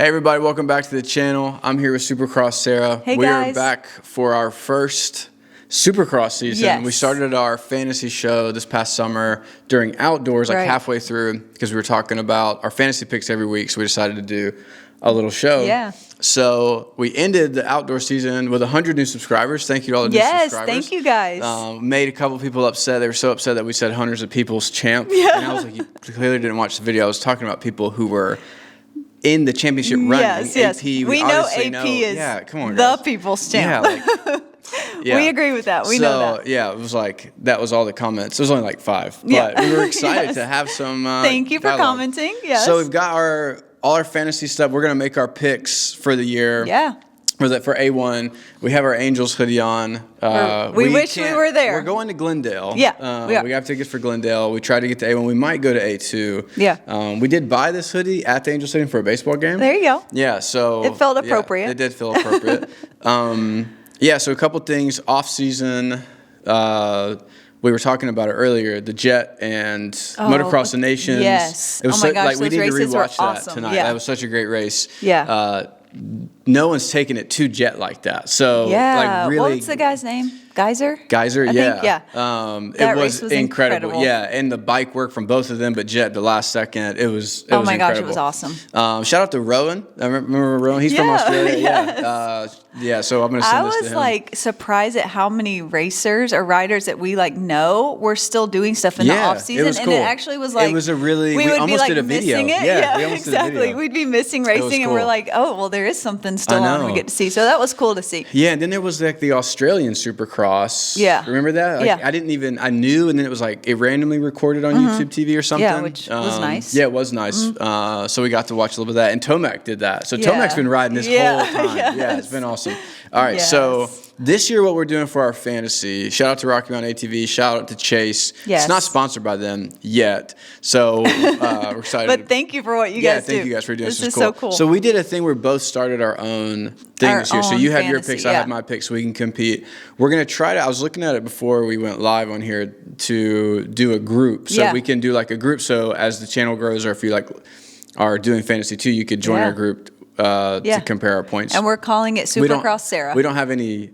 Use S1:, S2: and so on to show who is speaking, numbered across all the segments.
S1: Hey everybody, welcome back to the channel. I'm here with SupercrossSara.
S2: Hey
S1: we
S2: guys.
S1: are back for our first Supercross season.
S2: Yes.
S1: We started our fantasy show this past summer during outdoors, like halfway through, because we were talking about our fantasy picks every week, so we decided to do a little show.
S2: Yeah.
S1: So we ended the outdoor season with 100 new subscribers. Thank you to all the new subscribers.
S2: Yes, thank you guys.
S1: Made a couple people upset. They were so upset that we said hundreds of people's champ.
S2: Yeah.
S1: And I was like, you clearly didn't watch the video. I was talking about people who were in the championship running.
S2: Yes.
S1: AP,
S2: we know AP is
S1: come on,
S2: the
S1: guys.
S2: people's champ.
S1: Yeah,
S2: We agree with that. We know that.
S1: Yeah, it was like, that was all the comments. It was only like 5. But we were excited to have some
S2: Thank you for
S1: dialogue.
S2: commenting. Yes.
S1: So we've got all our fantasy stuff. We're going to make our picks for the year.
S2: Yeah.
S1: For A1, we have our Angels hoodie on.
S2: We wish we were there.
S1: We're going to Glendale.
S2: Yeah, we are.
S1: We have tickets for Glendale. We tried to get to A1. We might go to A2.
S2: Yeah.
S1: We did buy this hoodie at the Angels Stadium for a baseball game.
S2: There you go.
S1: Yeah, so
S2: It felt appropriate.
S1: Yeah, it did feel appropriate. So a couple things off season. We were talking about it earlier, the Jett and Motocross the Nations.
S2: Yes.
S1: It was
S2: my gosh,
S1: we
S2: those
S1: need to
S2: races were
S1: rewatch that
S2: awesome.
S1: tonight.
S2: Yeah.
S1: That was such a great race.
S2: Yeah.
S1: No one's taken it to Jett like that. So
S2: Yeah.
S1: like really,
S2: What's the guy's name? Geyser?
S1: Geyser,
S2: I
S1: yeah.
S2: think, yeah.
S1: It
S2: That
S1: was,
S2: race was
S1: incredible.
S2: incredible.
S1: Yeah, and the bike work from both of them, but Jett the last second, it was
S2: Oh my
S1: incredible.
S2: gosh, it was awesome.
S1: Shout out to Rowan. I remember Rowan. He's from
S2: Yeah,
S1: Australia.
S2: yes.
S1: Yeah, so I'm going to send this to him.
S2: I was like surprised at how many racers or riders that we like know were still doing stuff in the off season,
S1: it was cool.
S2: and it actually was like
S1: it was a really
S2: we would
S1: almost
S2: be like
S1: did a video.
S2: missing it.
S1: Yeah, we almost
S2: exactly.
S1: did a video.
S2: We'd be missing racing, and we're
S1: cool.
S2: like, oh well, there is something still on we get to see. So that was cool to see.
S1: Yeah, and then there was like the Australian Supercross.
S2: Yeah.
S1: Remember that? Like,
S2: Yeah.
S1: I knew, and then it was like it randomly recorded on YouTube TV or something.
S2: Yeah, which was nice.
S1: Yeah, it was nice. So we got to watch a little bit of that. And Tomac did that. So Tomac's been riding this whole time.
S2: Yes.
S1: Yeah, it's been awesome. All right, so this year what we're doing for our fantasy, shout out to Rocky Mountain ATV, shout out to Chase.
S2: Yes.
S1: It's not sponsored by them yet. So we're excited.
S2: But thank you for what you guys do.
S1: Yeah, thank you guys for doing this.
S2: This is so cool.
S1: So we did a thing where we both started our own thing this year. So you have your picks, I have my picks, so we can compete. We're going to try to, I was looking at it before we went live on here to do a group. So we can do like a group. So as the channel grows, or if you like are doing fantasy too, you could join our group to compare our points.
S2: And we're calling it SupercrossSara.
S1: We don't have any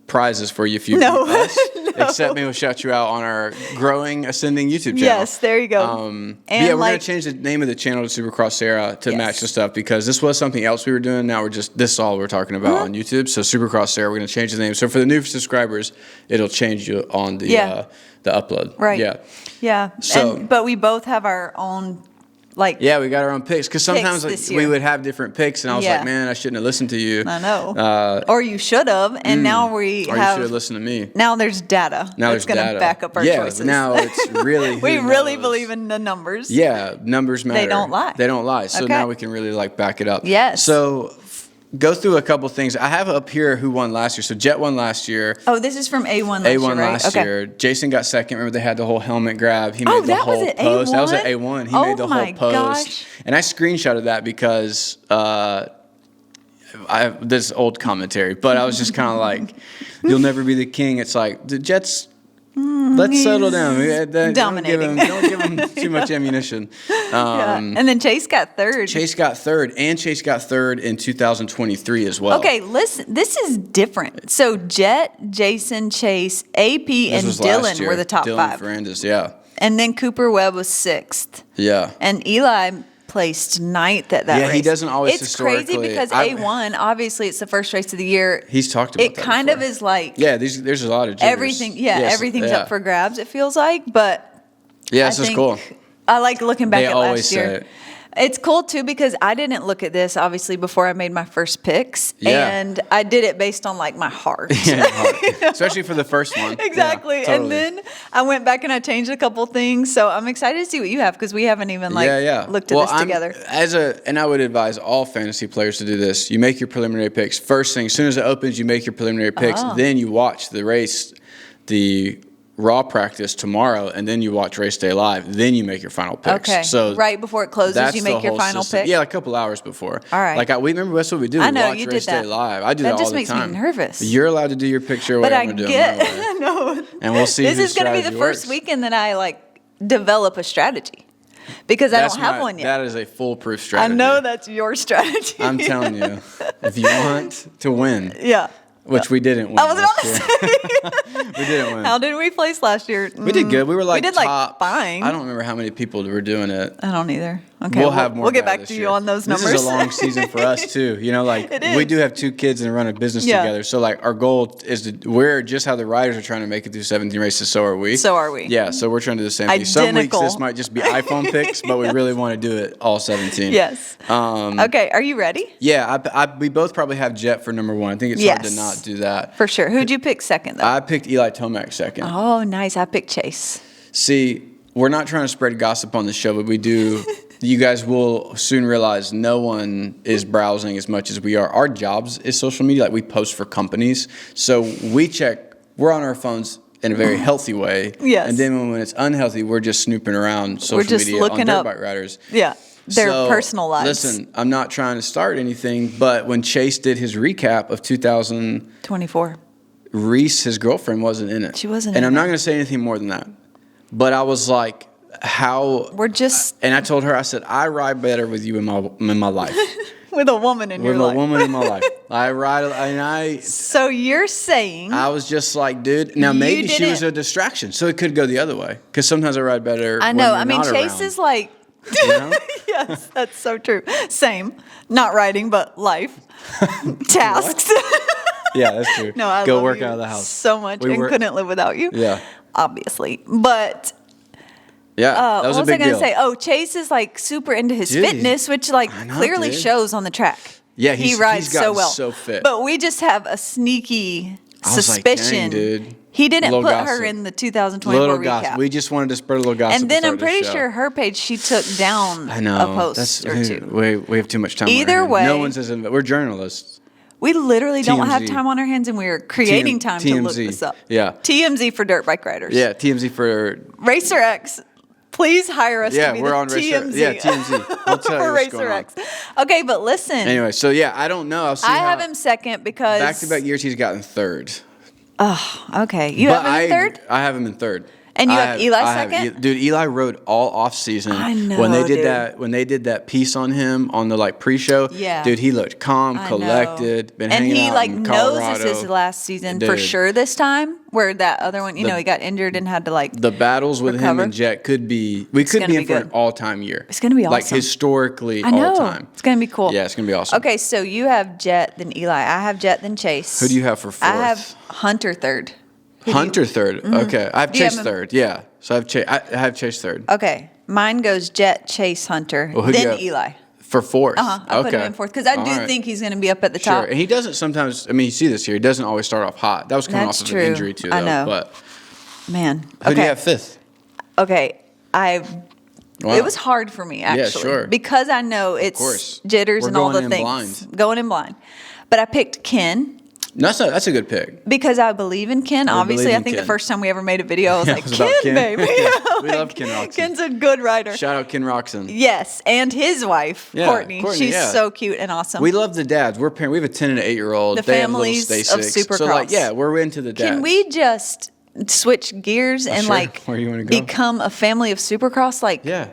S1: prizes for you if you beat us. Except maybe we'll shout you out on our growing, ascending YouTube channel.
S2: Yes, there you go.
S1: And we're going to change the name of the channel to SupercrossSara to match the stuff, because this was something else we were doing. Now this is all we're talking about on YouTube. So SupercrossSara, we're going to change the name. So for the new subscribers, it'll change you on the upload.
S2: Right.
S1: Yeah.
S2: Yeah.
S1: So,
S2: but we both have our own we
S1: got our own picks, because sometimes we would have different picks, and I was like, man, I shouldn't have listened to you.
S2: I know. Or you should have, and now we have.
S1: Or you should have listened to me.
S2: Now there's data.
S1: Now
S2: that's going to back up our choices.
S1: Now it's really
S2: we really believe in the numbers.
S1: Yeah, numbers matter.
S2: They don't lie.
S1: They don't lie. So now we can really back it up.
S2: Yes.
S1: So go through a couple things. I have up here who won last year. So Jett won last year.
S2: Oh, this is from A1 last year, right?
S1: last year. Jason got second. Remember they had the whole helmet grab. He made the
S2: that
S1: whole
S2: was at
S1: post.
S2: A1?
S1: That was at A1. He made the whole post.
S2: Gosh.
S1: And I screenshotted that because this old commentary, but I was just kind of like, you'll never be the king. It's like, the Jets, let's settle down.
S2: Dominating.
S1: Don't give him too much ammunition.
S2: And then Chase got third.
S1: Chase got third in 2023 as well.
S2: Okay, listen, this is different. So Jett, Jason, Chase, AP, and Dylan were the top 5.
S1: Ferrandis, yeah.
S2: And then Cooper Webb was 6th.
S1: Yeah.
S2: And Eli placed 9th at that race.
S1: Yeah, he doesn't always
S2: It's
S1: historically.
S2: crazy because A1, obviously it's the first race of the year.
S1: He's talked about
S2: it
S1: that
S2: kind
S1: before.
S2: of is like
S1: there's a lot of jitters.
S2: everything's up for grabs, it feels like, but
S1: this is cool.
S2: I like looking back at last year.
S1: Say it.
S2: It's cool too because I didn't look at this obviously before I made my first picks, and I did it based on like my heart.
S1: Especially for the first one.
S2: Exactly.
S1: Yeah, totally.
S2: And then I went back and I changed a couple things. So I'm excited to see what you have because we haven't even looked at this together.
S1: And I would advise all fantasy players to do this. You make your preliminary picks. First thing, as soon as it opens, you make your preliminary picks. Then you watch the race, the raw practice tomorrow, and then you watch race day live. Then you make your final picks.
S2: Okay.
S1: So
S2: right before it closes, you make your final pick?
S1: Yeah, like a couple hours before.
S2: All right.
S1: Like we remember that's what we do.
S2: I know,
S1: watch
S2: you
S1: race
S2: did that.
S1: day live. I do that all the time.
S2: That just makes me nervous.
S1: You're allowed to do your picks your way.
S2: But
S1: I'm gonna do them my way.
S2: No.
S1: And we'll see.
S2: This is going to be the first weekend that I develop a strategy. because I don't have one yet.
S1: That is a foolproof strategy.
S2: I know that's your strategy.
S1: I'm telling you, if you want to win.
S2: Yeah.
S1: Which we didn't win.
S2: I was about to say.
S1: We didn't win.
S2: How did we place last year?
S1: We did good. We were like
S2: we did
S1: top.
S2: Fine.
S1: I don't remember how many people were doing it.
S2: I don't either. Okay,
S1: we'll have more.
S2: We'll get back to you on those numbers.
S1: This is a long season for us too. You know, like we do have 2 kids and run a business together. So like our goal is we're just how the riders are trying to make it through 17 races. So are we.
S2: So are we.
S1: Yeah. So we're trying to do the same thing. Some weeks this might just be iPhone picks, but we really want to do it all 17.
S2: Yes. Okay. Are you ready?
S1: Yeah. We both probably have Jett for number 1. I think it's hard to not do that.
S2: For sure. Who'd you pick second though?
S1: I picked Eli Tomac second.
S2: Oh, nice. I picked Chase.
S1: See, we're not trying to spread gossip on the show, but we do. You guys will soon realize no one is browsing as much as we are. Our jobs is social media. Like we post for companies. So we're on our phones in a very healthy way.
S2: Yes.
S1: And then when it's unhealthy, we're just snooping around social media on dirt bike riders.
S2: Yeah. Their personal lives.
S1: Listen, I'm not trying to start anything, but when Chase did his recap of 2024, Reese, his girlfriend, wasn't in it.
S2: She wasn't in it.
S1: And I'm not going to say anything more than that. But I was like, and I told her, I said, I ride better with you in my life.
S2: With a woman in your life.
S1: With a woman in my life. I ride, and I.
S2: So you're saying.
S1: I was just like, dude, now maybe she was a distraction. So it could go the other way. Because sometimes I ride better.
S2: I know.
S1: When you're not
S2: Chase
S1: around.
S2: Is like.
S1: You know?
S2: Yes, that's so true. Same. Not riding, but life. Tasks.
S1: Yeah, that's true.
S2: No, I
S1: go
S2: love
S1: work
S2: you
S1: out of the house
S2: so much and couldn't live without you.
S1: Yeah.
S2: Obviously. But.
S1: Yeah, that was a big deal.
S2: What was I going to say? Oh, Chase is like super into his fitness, which clearly shows on the track.
S1: Yeah,
S2: he rides so well.
S1: So fit.
S2: But we just have a sneaky suspicion.
S1: Like, dang, dude.
S2: He didn't put her in the 2024 recap.
S1: Gossip. We just wanted to spread a little gossip.
S2: And then I'm pretty sure her page, she took down a post or 2.
S1: We have too much time.
S2: Either way,
S1: no one says we're journalists.
S2: We literally don't have time on our hands, and we're creating time to look this up.
S1: Yeah.
S2: TMZ for dirt bike riders.
S1: Yeah, TMZ for
S2: Racer X. Please hire us to be
S1: we're
S2: the
S1: on
S2: TMZ.
S1: Yeah, TMZ. We'll tell you what's going on.
S2: Okay, but listen.
S1: Anyway, so I don't know.
S2: I have him second because
S1: back-to-back years he's gotten third.
S2: Oh, okay. You have him in third?
S1: I have him in third.
S2: And you have Eli second?
S1: Dude, Eli rode all off season.
S2: I know,
S1: when they did that piece on him on the pre-show.
S2: Yeah.
S1: Dude, he looked calm, collected, been hanging out in Colorado.
S2: And he knows this is last season for sure this time. Where that other one, he got injured and had to
S1: the battles with him and Jett could be in for an all-time year.
S2: It's gonna be awesome.
S1: Like historically all time.
S2: It's gonna be cool.
S1: Yeah, it's gonna be awesome.
S2: Okay, so you have Jett, then Eli. I have Jett, then Chase.
S1: Who do you have for fourth?
S2: I have Hunter third.
S1: Hunter third. Mm-hmm. Okay, I have Chase third. Yeah, so I have Chase third.
S2: Okay, mine goes Jett, Chase, Hunter, then Eli.
S1: For fourth.
S2: I put him in fourth because I do think he's going to be up at the top.
S1: Sure, and he doesn't sometimes. I mean, you see this here. He doesn't always start off hot. That was coming off of an injury too, though. I know. But
S2: man,
S1: who do you have fifth?
S2: Okay, it was hard for me actually.
S1: Yeah, sure.
S2: Because I know it's jitters and all the things. Going in blind. But I picked Ken.
S1: That's a good pick.
S2: Because I believe in Ken. Obviously, I think the first time we ever made a video, I was like, Ken, baby.
S1: We love Ken Roxon.
S2: Ken's a good rider.
S1: Shout out Ken Roxon.
S2: Yes, and his wife, Courtney. She's so cute and awesome.
S1: We love the dads. We're parents. We have a 10 and an 8-year-old.
S2: The families of Supercross.
S1: We're into the dads.
S2: Can we just switch gears and
S1: where you want to go?
S2: Become a family of Supercross?
S1: Yeah.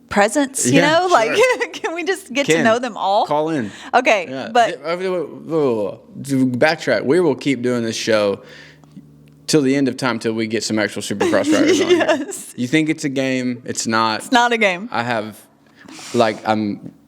S2: Presents, you know? Sure. Can we just get to know them all?
S1: Call in.
S2: Okay, but
S1: to backtrack, we will keep doing this show till the end of time till we get some actual Supercross riders on here. You think it's a game? It's not.
S2: It's not a game.
S1: I have,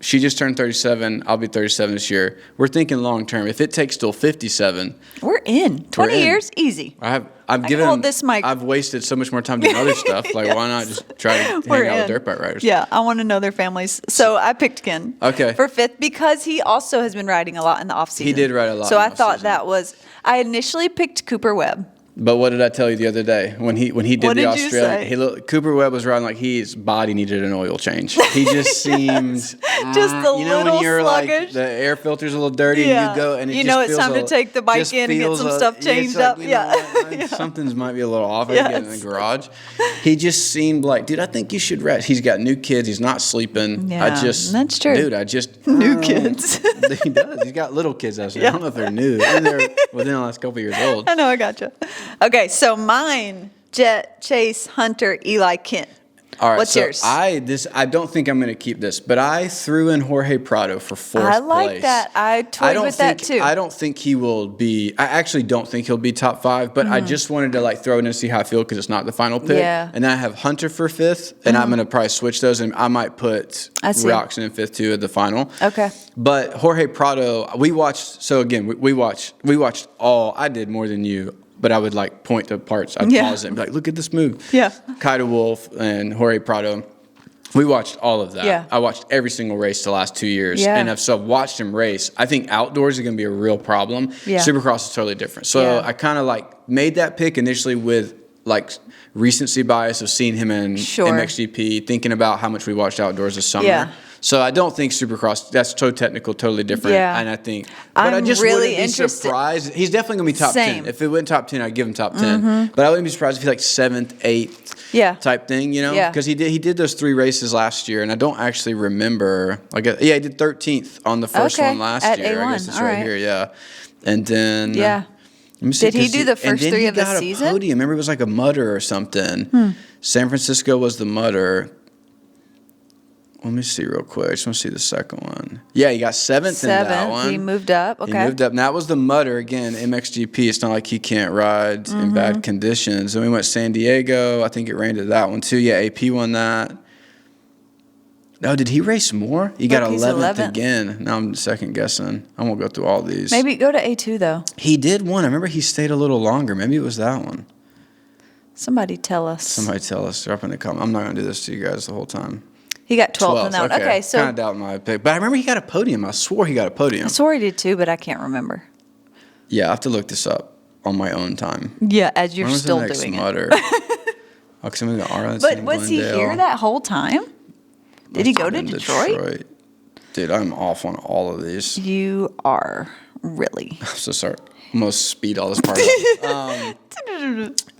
S1: she just turned 37. I'll be 37 this year. We're thinking long term. If it takes till 57,
S2: we're in 20 years, easy.
S1: I've wasted so much more time doing other stuff. Why not just try to hang out with dirt bike riders?
S2: Yeah, I want to know their families. So I picked Ken.
S1: Okay.
S2: For fifth because he also has been riding a lot in the off season.
S1: He did ride a lot.
S2: So I thought that was. I initially picked Cooper Webb.
S1: But what did I tell you the other day when he did the
S2: Australian?
S1: Cooper Webb was riding like his body needed an oil change. He just seemed
S2: just a little
S1: when you're
S2: sluggish.
S1: The air filter's a little dirty and you go and
S2: it's time to take the bike in and get some stuff changed up.
S1: Something's might be a little off. I get in the garage. He just seemed like, dude, I think you should rest. He's got new kids. He's not sleeping.
S2: Yeah, that's true.
S1: Dude,
S2: new kids.
S1: He does. He's got little kids actually. I don't know if they're new. And they're within the last couple years old.
S2: I know. I gotcha. Okay, so mine, Jett, Chase, Hunter, Eli, Ken.
S1: All right,
S2: What's yours?
S1: I don't think I'm going to keep this, but I threw in Jorge Prado for 4th place.
S2: I like that. I toyed with that too.
S1: I don't think he will be. I actually don't think he'll be top 5, but I just wanted to like throw it in and see how I feel because it's not the final pick.
S2: Yeah.
S1: And then I have Hunter for 5th, and I'm going to probably switch those, and I might put Roczen in 5th too at the final.
S2: Okay.
S1: But Jorge Prado, we watched. So again, we watched all. I did more than you. But I would like point to parts. I'd pause it and be like, look at this move.
S2: Yeah.
S1: Kaida Wolf and Jorge Prado. We watched all of that.
S2: Yeah.
S1: I watched every single race the last 2 years.
S2: Yeah.
S1: And I've watched him race. I think outdoors is going to be a real problem.
S2: Yeah.
S1: Supercross is totally different. So I kind of like made that pick initially with like recency bias of seeing him in MXGP, thinking about how much we watched outdoors this summer. Yeah. So I don't think Supercross, that's so technical, totally different.
S2: Yeah.
S1: And I think, but I just
S2: really
S1: wouldn't be surprised. He's definitely going to be top 10. If it went top 10, I'd give him top 10. But I wouldn't be surprised if he's like 7th, 8th type thing, you know? Because he did those 3 races last year, and I don't actually remember. He did 13th on the first one last year.
S2: A1.
S1: I guess it's right here, yeah. And then...
S2: Yeah. Did he do the first 3 of the season?
S1: He got a podium. Remember, it was like a mutter or something. San Francisco was the mutter. Let me see real quick. I just want to see the second one. Yeah, he got 7th in that one.
S2: He moved up. Okay.
S1: He moved up. And that was the mutter. Again, MXGP. It's not like he can't ride in bad conditions. And we went San Diego. I think it rained at that one too. Yeah, AP won that. Oh, did he race more? He got 11th again. Now I'm second guessing. I won't go through all these.
S2: Maybe go to A2 though.
S1: He did one. I remember he stayed a little longer. Maybe it was that one.
S2: Somebody tell us.
S1: Drop in the comment. I'm not going to do this to you guys the whole time.
S2: He got 12th in that one. Okay, so
S1: kind of doubting my pick, but I remember he got a podium. I swore he got a podium.
S2: I swore he did too, but I can't remember.
S1: Yeah, I have to look this up on my own time.
S2: Yeah, as you're still doing it. But was he here that whole time? Did he go to Detroit?
S1: Dude, I'm off on all of these.
S2: You are really.
S1: I'm so sorry. Almost speed all this part up.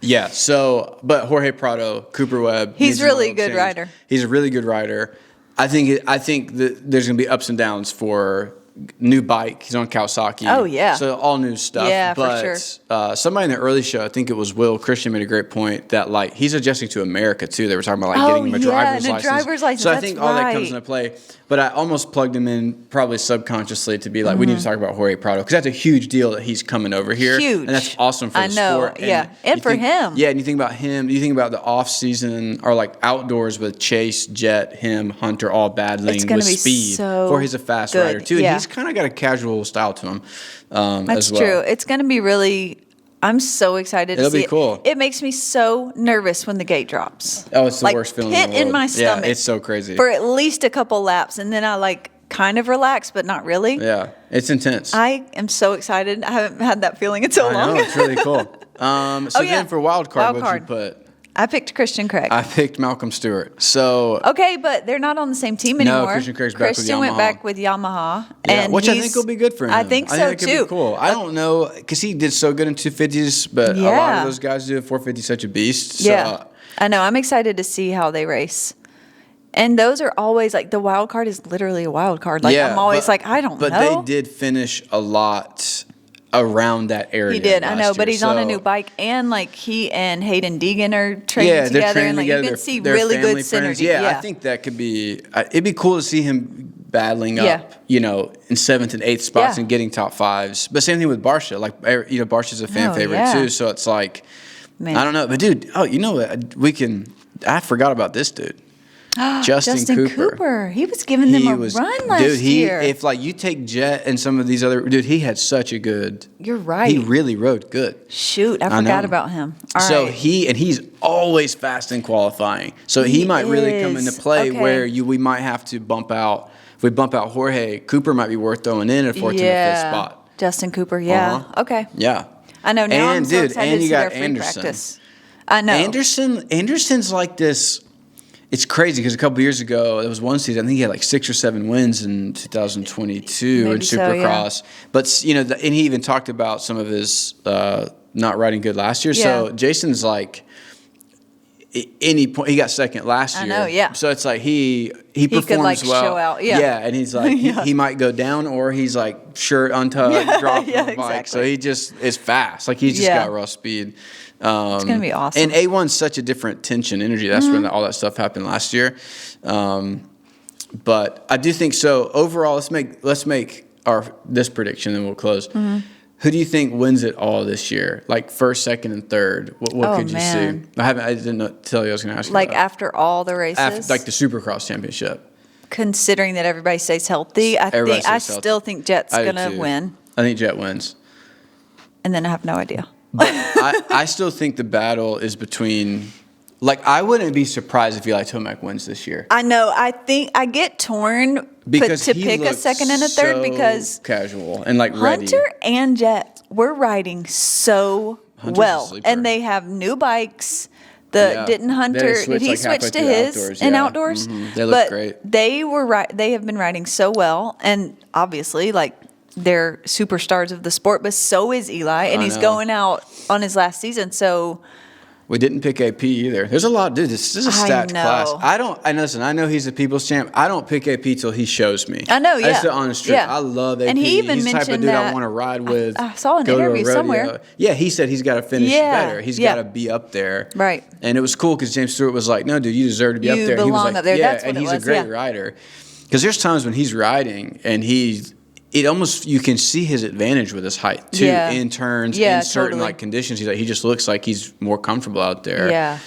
S1: Yeah, so, but Jorge Prado, Cooper Webb.
S2: He's really a good rider.
S1: He's a really good rider. I think that there's going to be ups and downs for new bike. He's on Kawasaki.
S2: Oh, yeah.
S1: So all new stuff.
S2: Yeah,
S1: but,
S2: for
S1: sure. Somebody in the early show, I think it was Will Christian, made a great point that like he's adjusting to America too. They were talking about like getting him a driver's license. So I think all that comes into play. But I almost plugged him in probably subconsciously to be like, we need to talk about Jorge Prado because that's a huge deal that he's coming over here.
S2: Huge.
S1: And that's awesome for the sport.
S2: And for him.
S1: Yeah, and you think about him, you think about the off season or like outdoors with Chase, Jett, him, Hunter all battling with speed. Jorge's a fast rider too. And he's kind of got a casual style to him
S2: that's
S1: as well.
S2: true. It's going to be really... I'm so excited to see it.
S1: It'll be cool.
S2: It makes me so nervous when the gate drops.
S1: Oh, it's the worst feeling in the world.
S2: Pit in my stomach.
S1: Yeah, it's so crazy.
S2: For at least a couple laps, and then I like kind of relax, but not really.
S1: Yeah, it's intense.
S2: I am so excited. I haven't had that feeling in so long.
S1: I know, it's really cool. Then for wild card, what'd you put?
S2: I picked Christian Craig.
S1: I picked Malcolm Stewart. So
S2: okay, but they're not on the same team anymore.
S1: No, Christian Craig's back with Yamaha.
S2: Christian went back with Yamaha,
S1: and which I think will be good for him.
S2: I think so
S1: too.
S2: Could
S1: be cool. I don't know because he did so good in 250s, but a lot of those guys do 450 such a beast. So,
S2: yeah, I know. I'm excited to see how they race. And those are always like the wild card is literally a wild card. Like I'm always like I don't know.
S1: But they did finish a lot around that area.
S2: He did, I know, but he's on a new bike, and like he and Hayden Deegan are training together, and like you can see really good synergy.
S1: Yeah, I think that could be. It'd be cool to see him battling up, in 7th and 8th spots and getting top 5s. But same thing with Barsha. Like Barsha's a fan favorite too, so it's like I don't know, but dude, I forgot about this dude. Justin Cooper.
S2: He was giving them a run last year.
S1: If like you take Jett and some of these other he had such a good.
S2: You're right.
S1: He really rode good.
S2: Shoot, I forgot about him.
S1: He's always fast in qualifying. So he might really come into play where we might have to bump out. If we bump out Jorge, Cooper might be worth throwing in a 14th or 5th spot.
S2: Justin Cooper, Okay.
S1: Yeah.
S2: I know now. I'm so excited to see their free
S1: Anderson.
S2: practice. I know.
S1: Anderson's like this. It's crazy because a couple years ago, there was one season, I think he had like 6 or 7 wins in 2022 in Supercross. But, and he even talked about some of his not riding good last year. Yeah. So Jason's like, any point. He got second last year.
S2: I know, yeah.
S1: So it's like he performs
S2: could, like,
S1: well.
S2: show out, yeah.
S1: And he's like, he might go down, or he's like shirt untucked, drop the bike.
S2: Exactly.
S1: So he just is fast. Like he's just got raw speed.
S2: It's gonna be awesome.
S1: And A1's such a different tension, energy. That's when all that stuff happened last year. But I do think so. Overall, let's make this prediction, and we'll close. Who do you think wins it all this year? Like first, second, and third. What could you see? I didn't tell you I was going to ask you.
S2: Like after all the races,
S1: like the Supercross championship.
S2: Considering that everybody stays healthy, I still think Jett's gonna win.
S1: I think Jett wins.
S2: And then I have no idea.
S1: But I still think the battle is between. Like, I wouldn't be surprised if Eli Tomac wins this year.
S2: I know. I think I get torn to pick a second and a third because
S1: casual and like
S2: Hunter
S1: ready.
S2: and Jett were riding so well, and they have new bikes. Didn't Hunter? Did he switch to his in outdoors?
S1: They look great.
S2: They have been riding so well, and obviously, like, they're superstars of the sport. But so is Eli, and he's going out on his last season. So.
S1: We didn't pick AP either. There's a lot, dude. This is a stacked class. I know he's a people's champ. I don't pick AP till he shows me.
S2: I know, yeah.
S1: That's the honest truth. I love AP.
S2: And he even
S1: he's
S2: mentioned
S1: the type of dude
S2: that
S1: I want to ride with.
S2: I saw an interview somewhere.
S1: Yeah, he said he's got to finish better. He's got to be up there.
S2: Right.
S1: And it was cool because James Stewart was like, "No, dude, you deserve to be up there."
S2: You belong up there. That's what
S1: and
S2: it
S1: he's
S2: was,
S1: a great rider. Because there's times when he's riding and you can see his advantage with his height too in turns in certain like conditions. He just looks like he's more comfortable out there.
S2: Yeah.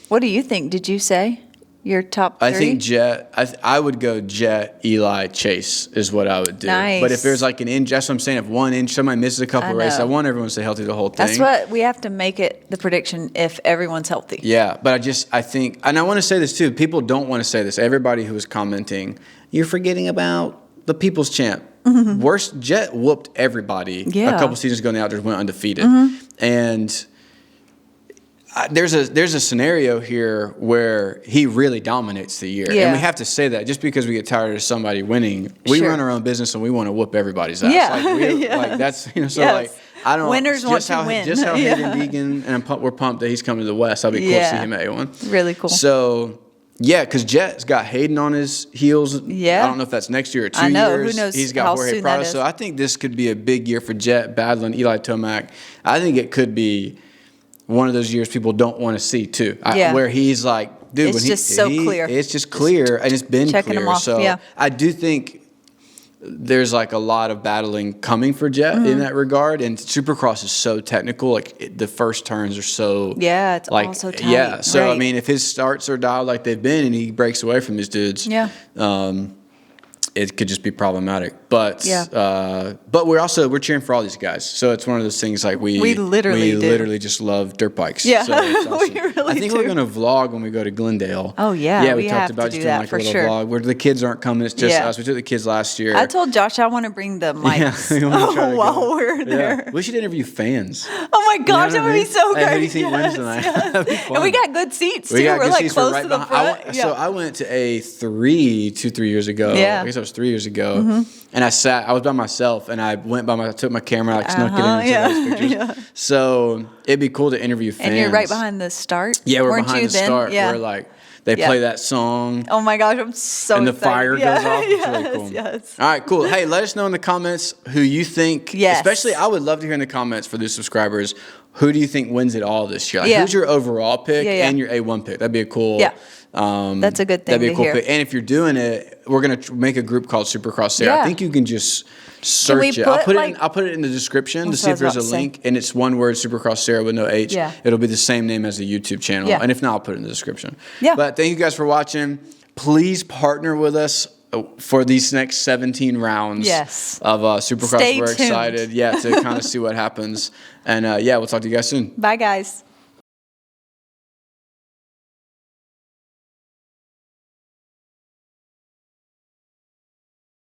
S2: What do you think? Did you say your top 3?
S1: I think Jett. I would go Jett, Eli, Chase is what I would do.
S2: Nice.
S1: But if there's like an inch, that's what I'm saying. If one inch, somebody misses a couple races, I want everyone to stay healthy the whole thing.
S2: That's what we have to make it the prediction if everyone's healthy.
S1: Yeah, but I think, and I want to say this too. People don't want to say this. Everybody who is commenting, you're forgetting about the people's champ. Worst, Jett whooped everybody a couple seasons ago in the outdoors, went undefeated. And there's a scenario here where he really dominates the year. And we have to say that just because we get tired of somebody winning, we run our own business and we want to whoop everybody's ass. Like that's, like, I don't
S2: Winners want to win.
S1: Just how Hayden Deegan, and we're pumped that he's coming to the West. I'll be cool to see him at A1.
S2: Really cool.
S1: So, yeah, because Jett's got Hayden on his heels. Yeah. I don't know if that's next year or 2 years.
S2: I know. Who knows?
S1: He's got Jorge Prado. So I think this could be a big year for Jett battling Eli Tomac. I think it could be one of those years people don't want to see, too. Where he's like, dude,
S2: it's just so clear.
S1: It's just clear, and it's been
S2: checking
S1: clear.
S2: Him off.
S1: So I do think there's like a lot of battling coming for Jett in that regard, and Supercross is so technical. Like the first turns are so
S2: it's
S1: like
S2: all so tight.
S1: Yeah, so I mean, if his starts are dialed like they've been, and he breaks away from these dudes, it could just be problematic. But but we're cheering for all these guys. So it's one of those things like we literally just love dirt bikes.
S2: Yeah,
S1: so it's awesome.
S2: we really
S1: I think we're gonna vlog when we go to Glendale.
S2: Oh yeah,
S1: we talked about just doing like a little vlog where the kids aren't coming. It's just us. We took the kids last year.
S2: I told Josh I want to bring the mics while we're there.
S1: We should interview fans.
S2: Oh my gosh, that would be so great.
S1: Who do you think wins tonight?
S2: And we got good seats too. We're like close to the front.
S1: So I went to A3 2-3 years ago. I guess that was 3 years ago. And I was by myself, and I took my camera, snuck it in and took those pictures. Yeah. So it'd be cool to interview fans.
S2: And you're right behind the start.
S1: Yeah, we're behind the start. Yeah. Where like they play that song.
S2: Oh my gosh, I'm so excited.
S1: And the fire goes off. It's really cool.
S2: Yes.
S1: All right, cool. Hey, let us know in the comments who you think. Yes. Especially, I would love to hear in the comments for the subscribers. Who do you think wins it all this year? Like, who's your overall pick and your A1 pick? That'd be a cool. Yeah.
S2: That's a good thing.
S1: That'd be a cool
S2: pick.
S1: And if you're doing it, we're gonna make a group called SupercrossSara. I think you can just search it. I'll put it in the description to see if there's a link, and it's one word, SupercrossSara with no H. Yeah. It'll be the same name as the YouTube channel, and if not, I'll put it in the description. Yeah. But thank you guys for watching. Please partner with us for these next 17 rounds of Supercross. We're excited, to kind of see what happens. And we'll talk to you guys soon.
S2: Bye, guys.